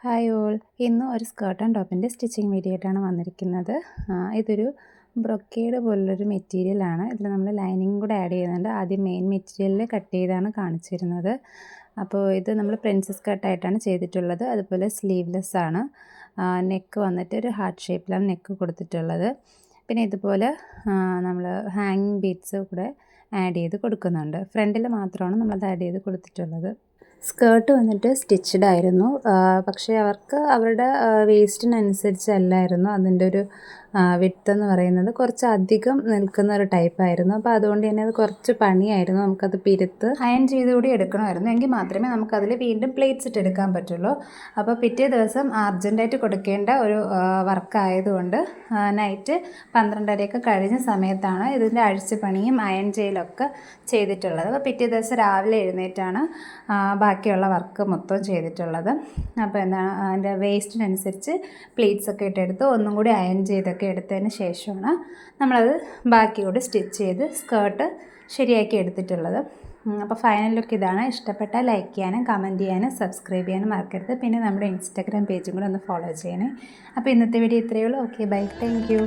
Hi all, ഇന്ന് ഒരു skirt and ടോപ്പിൻ്റെ സ്റ്റിച്ചിങ് വീഡിയോ ആയിട്ടാണ് വന്നിരിക്കുന്നത്. ഇതൊരു ബ്രൊക്കേഡ് പോലുള്ളൊരു മെറ്റീരിയലാണ്. ഇതിൽ നമ്മൾ ലൈനിങ് കൂടെ ആഡ് ചെയ്യുന്നുണ്ട്. ആദ്യം മെയിൻ മെറ്റീരിയലിൽ കട്ട് ചെയ്താണ് കാണിച്ചിരുന്നത്. അപ്പോൾ ഇത് നമ്മൾ പ്രിൻസസ് കട്ടായിട്ടാണ് ചെയ്തിട്ടുള്ളത്. അതുപോലെ സ്ലീവ്ലെസ് ആണ്. നെക്ക് വന്നിട്ട് ഒരു ഹാർട്ട് ഷേപ്പിലാണ് നെക്ക് കൊടുത്തിട്ടുള്ളത്. പിന്നെ ഇതുപോലെ നമ്മൾ ഹാങ്ങിങ് ബീഡ്സ് കൂടെ ആഡ് ചെയ്ത് കൊടുക്കുന്നുണ്ട്. ഫ്രണ്ടിൽ മാത്രമാണ് നമ്മളത് ആഡ് ചെയ്ത് കൊടുത്തിട്ടുള്ളത്. സ്കേർട്ട് വന്നിട്ട് സ്റ്റിച്ച്ഡ് ആയിരുന്നു. പക്ഷേ അവർക്ക് അവരുടെ വേസ്റ്റിനനുസരിച്ചല്ലായിരുന്നു അതിൻ്റെ ഒരു വിഡ്ത്ത് എന്ന് പറയുന്നത്. കുറച്ച് അധികം നിൽക്കുന്ന ഒരു ടൈപ്പായിരുന്നു. അപ്പോൾ അതുകൊണ്ട് തന്നെ അത് കുറച്ച് പണിയായിരുന്നു. നമുക്കത് പിരുത്ത് അയൺ ചെയ്ത് കൂടി എടുക്കണമായിരുന്നു. എങ്കിൽ മാത്രമേ നമുക്കതിൽ വീണ്ടും പ്ലേറ്റ്സ് ഇട്ടെടുക്കാൻ പറ്റുള്ളൂ. അപ്പോൾ പിറ്റേ ദിവസം അർജൻറ്റായിട്ട് കൊടുക്കേണ്ട ഒരു വർക്കായതുകൊണ്ട് നൈറ്റ് 12:30 കഴിഞ്ഞ സമയത്താണ് ഇതിൻ്റെ അഴിച്ചുപണിയും അയൺ ചെയ്യലൊക്കെ ചെയ്തിട്ടുള്ളത്. അപ്പോൾ പിറ്റേ ദിവസം രാവിലെ എഴുന്നേറ്റാണ് ബാക്കിയുള്ള വർക്ക് മൊത്തം ചെയ്തിട്ടുള്ളത്. അപ്പോൾ എന്താണ് അതിൻ്റെ വേസ്റ്റിനനുസരിച്ച് പ്ലീറ്റ്സ് ഒക്കെ ഇട്ടെടുത്ത് ഒന്നും കൂടി അയൺ ചെയ്തൊക്കെ എടുത്തതിന് ശേഷമാണ് നമ്മളത് ബാക്കി കൂടി സ്റ്റിച്ച് ചെയ്ത് സ്കേർട്ട് ശരിയാക്കി എടുത്തിട്ടുള്ളത്. അപ്പോൾ ഫൈനൽ ലുക്ക് ഇതാണ്. ഇഷ്ടപ്പെട്ടാൽ ലൈക്ക് ചെയ്യാനും കമൻറ്റ് ചെയ്യാനും സബ്സ്ക്രൈബ് ചെയ്യാനും മറക്കരുത്. പിന്നെ നമ്മുടെ ഇൻസ്റ്റാഗ്രാം പേജും കൂടെ ഒന്ന് ഫോളോ ചെയ്യണേ. അപ്പോൾ ഇന്നത്തെ വീഡിയോ ഇത്രയേ ഉള്ളൂ. Okay, bye, thank U.